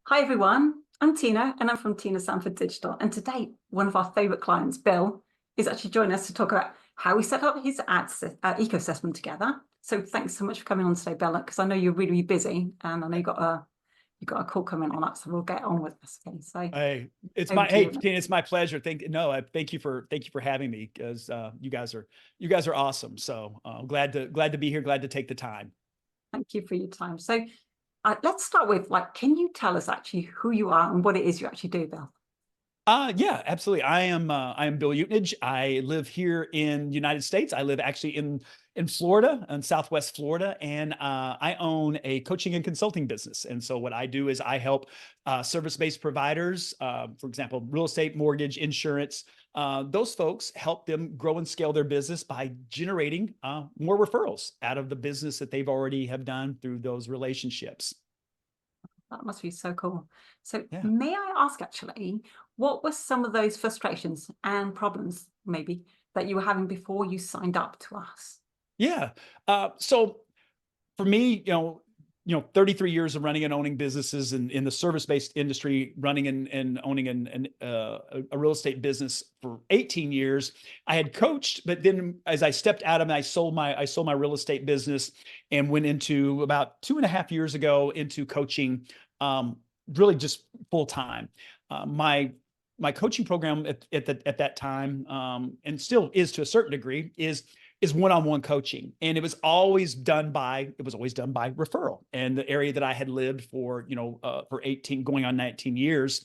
Hi everyone, I'm Tina and I'm from Tina Sanford Digital. And today, one of our favorite clients, Bill, is actually joining us to talk about how we set up his ads ecosystem together. So thanks so much for coming on today, Bill, because I know you're really busy and I know you got a call coming on that, so we'll get on with this. Okay, so Hey, you. Tina, it's my pleasure. Thank you for having me because you guys are awesome. So glad to be here. Glad to take the time. Thank you for your time. So let's start with can you tell us actually who you are and what it is you actually do, Bill? Yeah, absolutely. I am Bill Utnage. I live here in the United States. I live actually in Florida, in Southwest Florida, and I own a coaching and consulting business. And so what I do is I help service-based providers, for example, real estate, mortgage, insurance. Those folks help them grow and scale their business by generating more referrals out of the business that they've already have done through those relationships. That must be so cool. So Yeah. may I ask actually, what were some of those frustrations and problems maybe that you were having before you signed up to us? Yeah. So for me, 33 years of running and owning businesses in the service-based industry, running and owning a real estate business for 18 years. I had coached, but then as I stepped out of it, I sold my real estate business and went into about 2.5 years ago into coaching, really just full time. My coaching program at that time, and still is to a certain degree, is one-on-one coaching. And it was always done by referral. And the area that I had lived for, for 18, going on 19 years.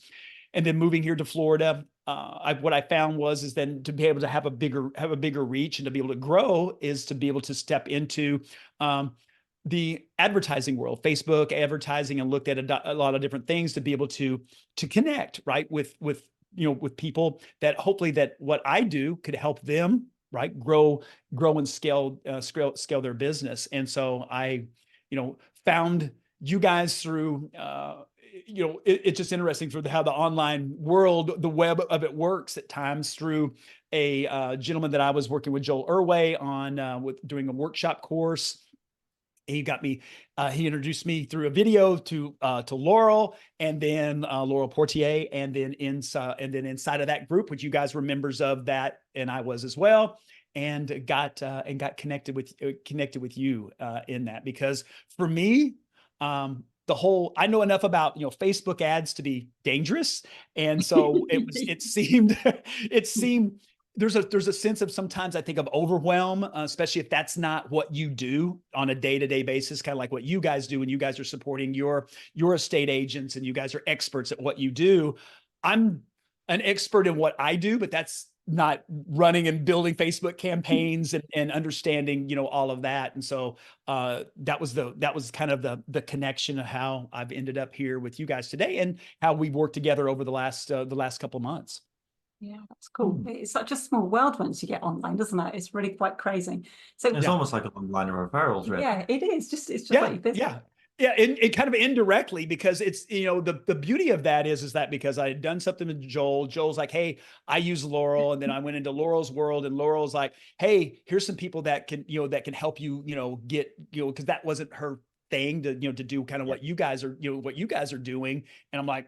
And then moving here to Florida, what I found is then to be able to have a bigger reach and to be able to grow is to be able to step into the advertising world, Facebook advertising, and looked at a lot of different things to be able to connect, right, with with people that hopefully that what I do could help them, right, grow and scale their business. And so I found you guys through it's just interesting through how the online world, the web of it works at times, through a gentleman that I was working with, Joel Irway, on with doing a workshop course. He got me. He introduced me through a video to Laurel, and then Laurel Portier, and then inside of that group, which you guys were members of that, and I was as well, and got connected with you in that, because for me, I know enough about Facebook ads to be dangerous, and so it seemed there's a sense of sometimes I think of overwhelm, especially if that's not what you do on a day-to-day basis, kind of like what you guys do, and you guys are supporting your estate agents, and you guys are experts at what you do. I'm an expert in what I do, but that's not running and building Facebook campaigns and understanding, all of that. And so that was kind of the connection of how I've ended up here with you guys today, and how we've worked together over the last couple of months. Yeah, that's cool. It's such a small world once you get online, doesn't it? It's really quite crazy. So It's Yeah. almost like a long line of referrals, really. yeah, it is. It's just like Yeah, your business. yeah, yeah. And it kind of indirectly, because it's the beauty of that is that because I had done something with Joel's like, hey, I use Laurel, and then I went into Laurel's world, and Laurel's like, hey, here's some people that can help you get because that wasn't her thing to to do kind of Yeah. what you guys are doing. And I'm like,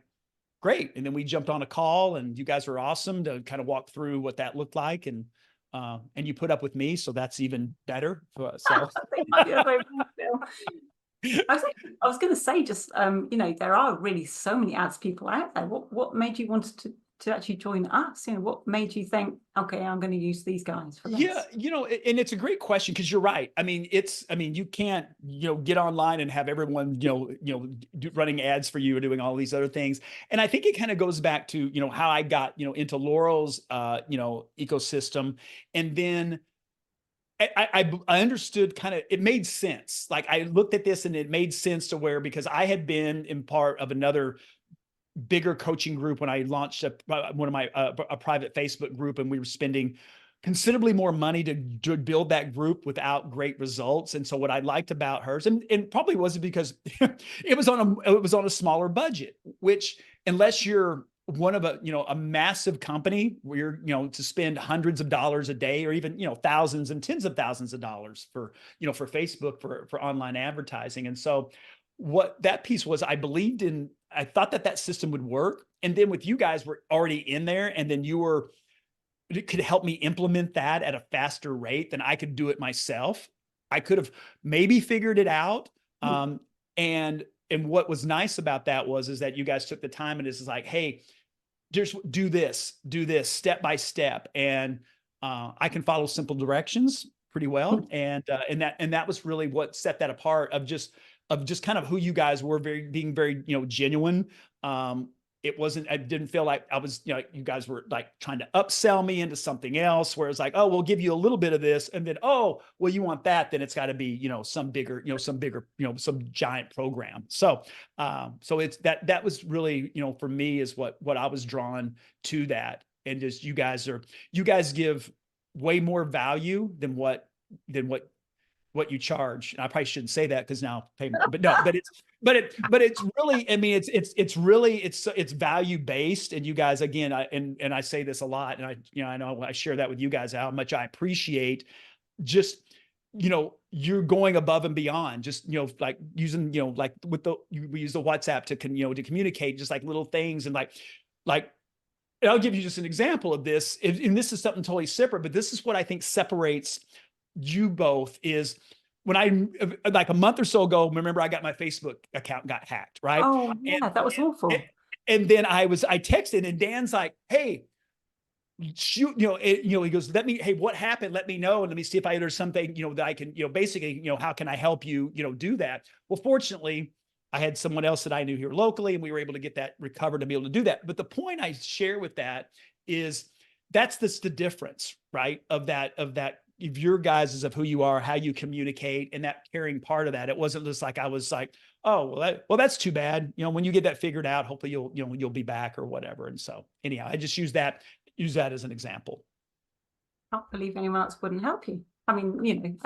great. And then we jumped on a call, and you guys were awesome to kind of walk through what that looked like, and you put up with me, so that's even better. So Yeah, very much so. I was going to say, just there are really so many ads people out there. What made you want to actually join us? What made you think, okay, I'm going to use these guys for this? Yeah, and it's a great question, because you're right. I mean, you can't, get online and have everyone, running ads for you or doing all these other things. And I think it kind of goes back to, how I got, into Laurel's, ecosystem. And then I understood, kind of, it made sense. Like, I looked at this and it made sense to where, because I had been in part of another bigger coaching group when I launched one of my a private Facebook group, and we were spending considerably more money to build that group without great results. And so what I liked about hers, and probably wasn't because it was on a smaller budget, which, unless you're one of a massive company where you're, to spend hundreds of dollars a day, or even, thousands and tens of thousands of dollars for Facebook, for online advertising. And so what that piece was, I believed in I thought that system would work. And then with you guys, we're already in there, and then it could help me implement that at a faster rate than I could do it myself. I could have maybe figured it out. And what was nice about that is that you guys took the time, and it's like, hey, just do this step by step. And I can follow simple directions pretty well. And that was really what set that apart of just kind of who you guys were, being very, genuine. I didn't feel like I was, you guys were like trying to upsell me into something else, where it's like, oh, we'll give you a little bit of this. And then, oh, well, you want that, then it's got to be, some bigger, some giant program. So it's that was really, for me, is what I was drawn to that. And just, you guys give way more value than what you charge. And I probably shouldn't say that, because now payment, but no, but it's really, I mean, it's value based. And you guys, again, I say this a lot, and I know I share that with you guys, how much I appreciate just, you're going above and beyond, just, like using, like we use the WhatsApp to communicate, just like little things. And like, and I'll give you just an example of this. And this is something totally separate, but this is what I think separates you both. Is when like a month or so ago, remember, I got my Facebook account got hacked, right? Oh yeah, that was awful. And then I texted, and Dan's like, hey, shoot, he goes, hey, what happened? Let me know. And let me see if there's something, that I can, basically, how can I help you, do that? Well, fortunately, I had someone else that I knew here locally, and we were able to get that recovered to be able to do that. But the point I share with that is that's the difference, right? Of your guys, of who you are, how you communicate, and that caring part of that. It wasn't just like I was like, oh, well, that's too bad. When you get that figured out, hopefully you'll be back or whatever. And so anyhow, I just use that as an example. I can't believe anyone else wouldn't help you. I mean,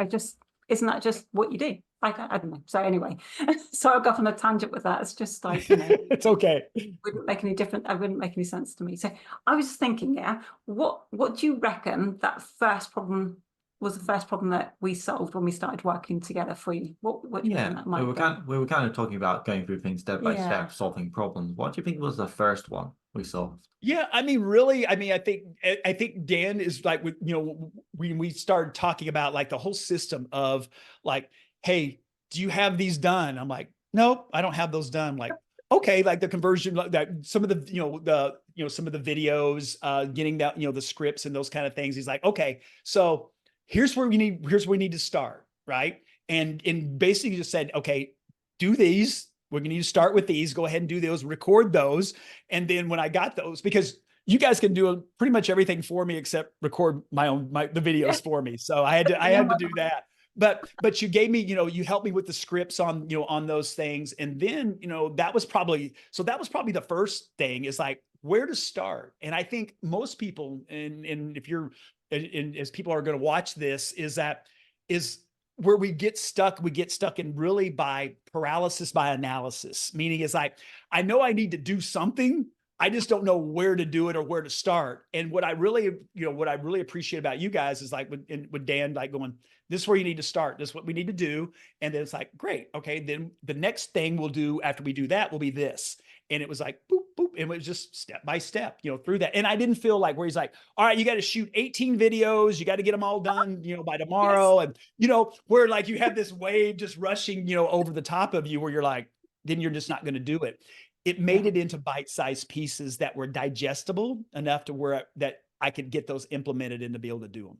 isn't that just what you do? Like, I don't know. So anyway, so I'll go off on a tangent with that. It's just like, it's okay. It wouldn't make any difference. It wouldn't make any sense to me. So I was just thinking, what do you reckon that first problem was, the first problem that we solved when we started working together for you? What do you reckon that might be? We were kind of talking about going through things step by step, solving problems. What do you think was the first one we solved? Yeah, I mean, really, I think Dan is like, when we started talking about like the whole system of like, hey, do you have these done? I'm like, nope, I don't have those done. I'm like, okay, like the conversion, like that, some of the, some of the videos, getting that, the scripts and those kind of things. He's like, okay, so here's where we need to start, right? And basically just said, okay, do these. We're going to start with these. Go ahead and do those, record those. And then when I got those, because you guys can do pretty much everything for me except record the videos for me. So I had to do that. But you gave me, you helped me with the scripts on, on those things. And then, that was probably the first thing, is like where to start. And I think most people, and if you're, and as people are going to watch this, is where we get stuck in really by paralysis by analysis. Meaning it's like, I know I need to do something, I just don't know where to do it or where to start. And what I really appreciate about you guys is like with Dan, like going, this is where you need to start. This is what we need to do. And then it's like, great. Okay. Then the next thing we'll do after we do that will be this. And it was like, boop, boop. And it was just step by step, through that. And I didn't feel like where he's like, all right, you got to shoot 18 videos. You got to get them all done, by tomorrow. Yes. And, where like you have this wave just rushing, over the top of you, where you're like, then you're just not going to do it. It made it into bite-sized pieces that were digestible enough to where that I could get those implemented and to be able to do them.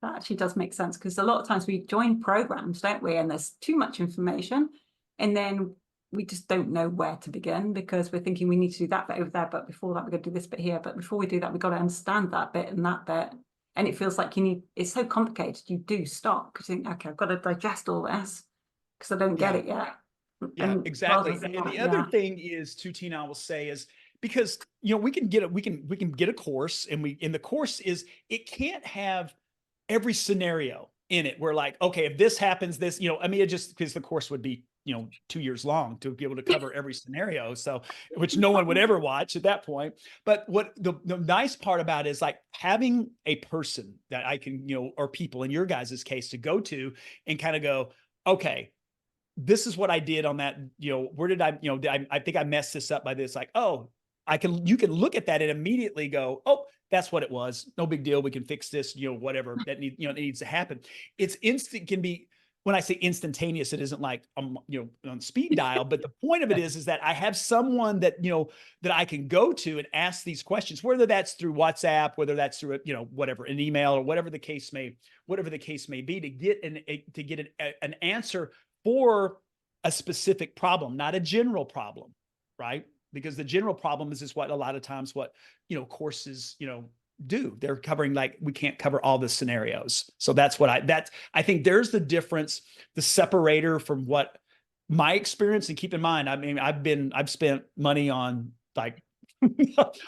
That actually does make sense, because a lot of times we join programs, don't we? And there's too much information, and then we just don't know where to begin, because we're thinking we need to do that bit over there, but before that we're going to do this bit here. But before we do that, we've got to understand that bit and that bit. And it feels like it's so complicated. You do stop because you think, okay, I've got to digest all this because I don't get it yet. Yeah, exactly. And the other thing is, too, Tina, I will say, is because we can get a course, and in the course is, it can't have every scenario in it where like, okay, if this happens, this, it just, because the course would be 2 years long to be able to cover every scenario. So, which no one would ever watch at that point. But what the nice part about it is like having a person that I can, or people in your guys' case, to go to and kind of go, okay, this is what I did on that, where did I, I think I messed this up by this, like, oh, you can look at that and immediately go, oh, that's what it was. No big deal. We can fix this, whatever that needs to happen. It's instant, can be, when I say instantaneous, it isn't like, on speed dial, but the point of it is that I have someone that, that I can go to and ask these questions, whether that's through WhatsApp, whether that's through, whatever, an email or whatever the case may be, to get an answer for a specific problem, not a general problem, right? Because the general problem is what a lot of times courses, do. They're covering, like, we can't cover all the scenarios. So that's what I think there's the difference, the separator from what my experience. And keep in mind, I mean, I've spent money on, like,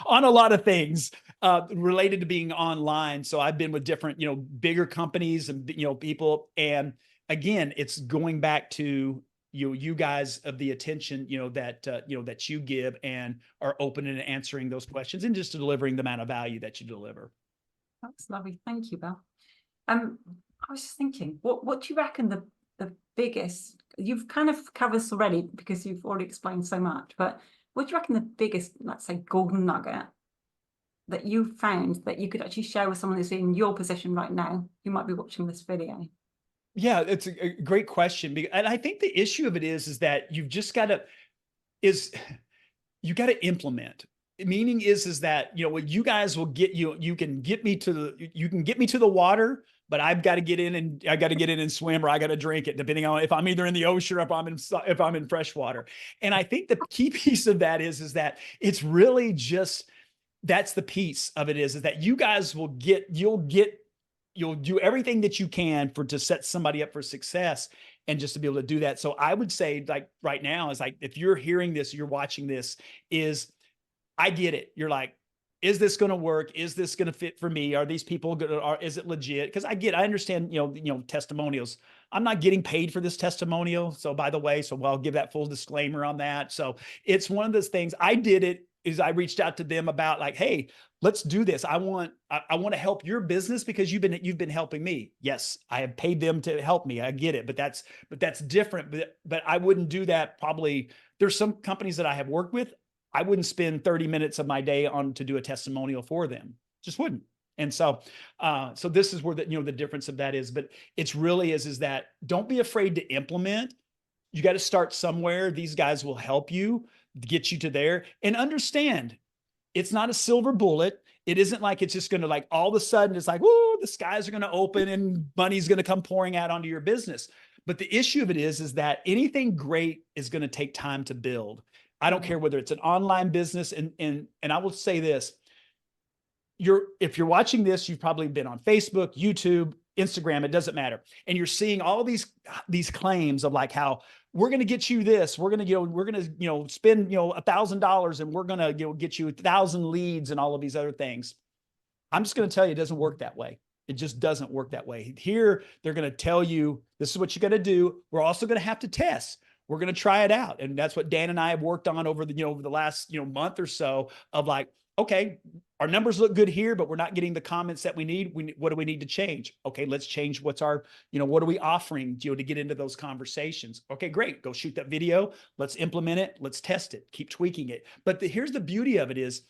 on a lot of things related to being online. So I've been with different, bigger companies and, people. And again, it's going back to you guys, of the attention, that you give and are open and answering those questions and just delivering the amount of value that you deliver. That's lovely. Thank you, Bill. I was just thinking, what do you reckon the biggest, you've kind of covered this already because you've already explained so much, but what do you reckon the biggest, let's say, golden nugget that you found that you could actually share with someone who's in your position right now, who might be watching this video? Yeah, it's a great question. And I think the issue of it is that you've just got to, you got to implement. Meaning is that, what you guys will get, you can get me to the water, but I've got to get in and swim, or I got to drink it, depending on if I'm either in the ocean or if I'm in fresh water. And I think the key piece of that is that it's really just, that's the piece of it is that you guys you'll do everything that you can to set somebody up for success, and just to be able to do that. So I would say, like, right now is like, if you're hearing this, you're watching this, I get it. You're like, is this going to work? Is this going to fit for me? Are these people good? Is it legit? Because I understand, testimonials. I'm not getting paid for this testimonial. So by the way, I'll give that full disclaimer on that. So it's one of those things. I did it is I reached out to them about, like, hey, let's do this. I want to help your business because you've been helping me. Yes, I have paid them to help me. I get it, but that's different. But I wouldn't do that. Probably there's some companies that I have worked with. I wouldn't spend 30 minutes of my day to do a testimonial for them. Just wouldn't. And so this is where the difference of that is. But it's really is that don't be afraid to implement. You got to start somewhere. These guys will help you get you to there, and understand it's not a silver bullet. It isn't like it's just going to, like, all of a sudden it's like, whoa, the skies are going to open and money's going to come pouring out onto your business. But the issue of it is that anything great is going to take time to build. I don't care whether it's an online business. And I will say this, if you're watching this, you've probably been on Facebook, YouTube, Instagram, it doesn't matter. And you're seeing all these claims of, like, how we're going to get you this, we're going to, spend, $1,000 and we're going to, get you 1,000 leads and all of these other things. I'm just going to tell you, it doesn't work that way. It just doesn't work that way. Here, they're going to tell you, this is what you got to do. We're also going to have to test. We're going to try it out. And that's what Dan and I have worked on over the last, month or so, of, like, okay, our numbers look good here, but we're not getting the comments that we need. What do we need to change? Okay, let's change what's our, what are we offering, to get into those conversations? Okay, great. Go shoot that video. Let's implement it. Let's test it. Keep tweaking it. But here's the beauty of it is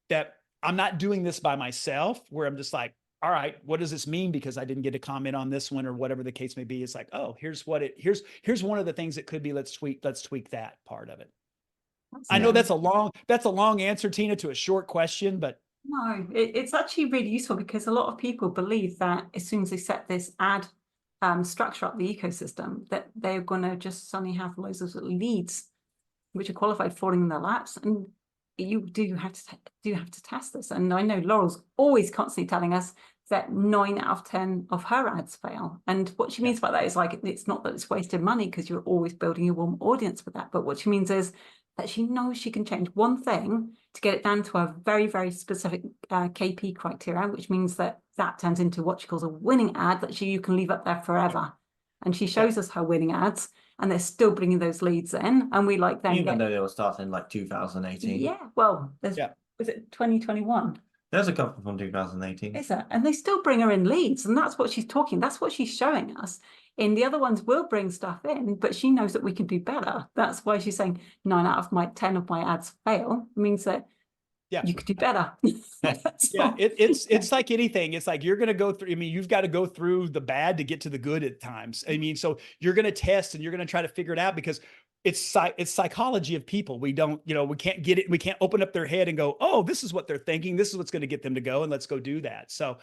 that I'm not doing this by myself, where I'm just like, all right, what does this mean? Because I didn't get a comment on this one, or whatever the case may be. It's like, oh, here's one of the things it could be. Let's tweak that part of it. I know that's a long answer, Tina, to a short question, but no, it's actually really useful, because a lot of people believe that as soon as they set this ad structure up the ecosystem, that they're going to just suddenly have loads of leads which are qualified falling in their laps. And you do have to test this. And I know Laurel's always constantly telling us that 9 out of 10 of her ads fail. And what she means by that is, like, it's not that it's wasted money, because you're always building a warm audience with that. But what she means is that she knows she can change one thing to get it down to a very, very specific KP criteria, which means that turns into what she calls a winning ad that you can leave up there forever. And she shows us her winning ads, and they're still bringing those leads in. And we like them. Even though they were starting like 2018. Yeah, well, was it 2021? There's a couple from 2018. Is it? And they still bring her in leads, and that's what she's talking. That's what she's showing us. In the other ones, will bring stuff in, but she knows that we can do better. That's why she's saying 9 out of my 10 of my ads fail. It means that you could do better. Yeah, it's like anything. It's like you're going to go through. I mean, you've got to go through the bad to get to the good at times. I mean, so you're going to test and you're going to try to figure it out because it's psychology of people. We don't, we can't get it. We can't open up their head and go, oh, this is what they're thinking. This is what's going to get them to go, and let's go do that. So,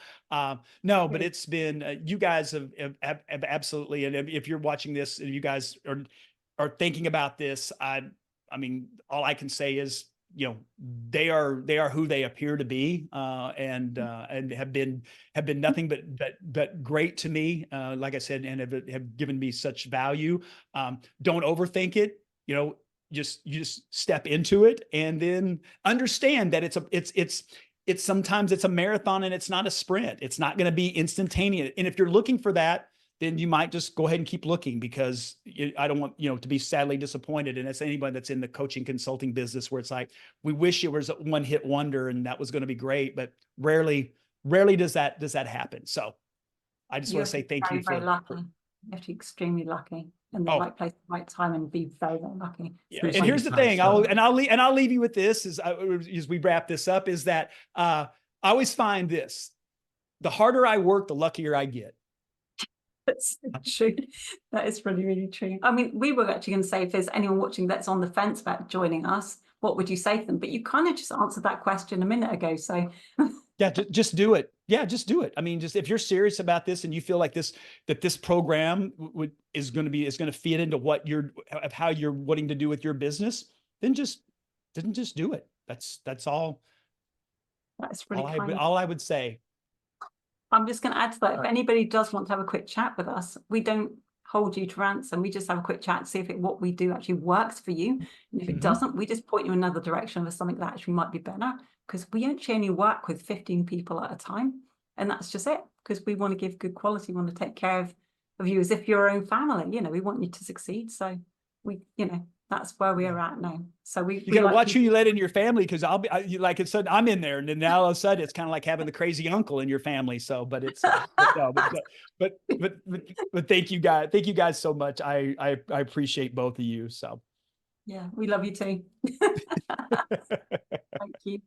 no, but it's been you guys have absolutely. And if you're watching this and you guys are thinking about this, I mean, all I can say is, they are who they appear to be, and have been nothing but great to me, like I said, and have given me such value. Don't overthink it, you just step into it, and then understand that it's sometimes it's a marathon and it's not a sprint. It's not going to be instantaneous. And if you're looking for that, then you might just go ahead and keep looking, because I don't want, to be sadly disappointed. And it's anybody that's in the coaching consulting business where it's like, we wish it was a one-hit wonder and that was going to be great, but rarely does that happen. So I just want to say thank you. Very lucky. You have to be extremely lucky, in the right place, right time, and be very, very lucky. Yeah. And here's the thing, I'll leave you with this as we wrap this up, is that I always find this: the harder I work, the luckier I get. That's true. That is really, really true. I mean, we were actually going to say, if there's anyone watching that's on the fence about joining us, what would you say to them? But you kind of just answered that question a minute ago. So yeah, just do it. Yeah, just do it. I mean, just if you're serious about this and you feel like this program is going to fit into how you're wanting to do with your business, then just do it. That's all. That's really all I would say. I'm just going to add to that. If anybody does want to have a quick chat with us, we don't hold you to ransom. We just have a quick chat to see if what we do actually works for you. And if it doesn't, we just point you in another direction of something that actually might be better, because we actually only work with 15 people at a time. And that's just it, because we want to give good quality. We want to take care of you as if you're your own family. We want you to succeed. So that's where we are at now. So you got to watch who you let in your family, because like I said, I'm in there, and then now all of a sudden it's kind of like having the crazy uncle in your family. So, but it's, but thank you guys so much. I appreciate both of you. So, yeah, we love you too. Thank you.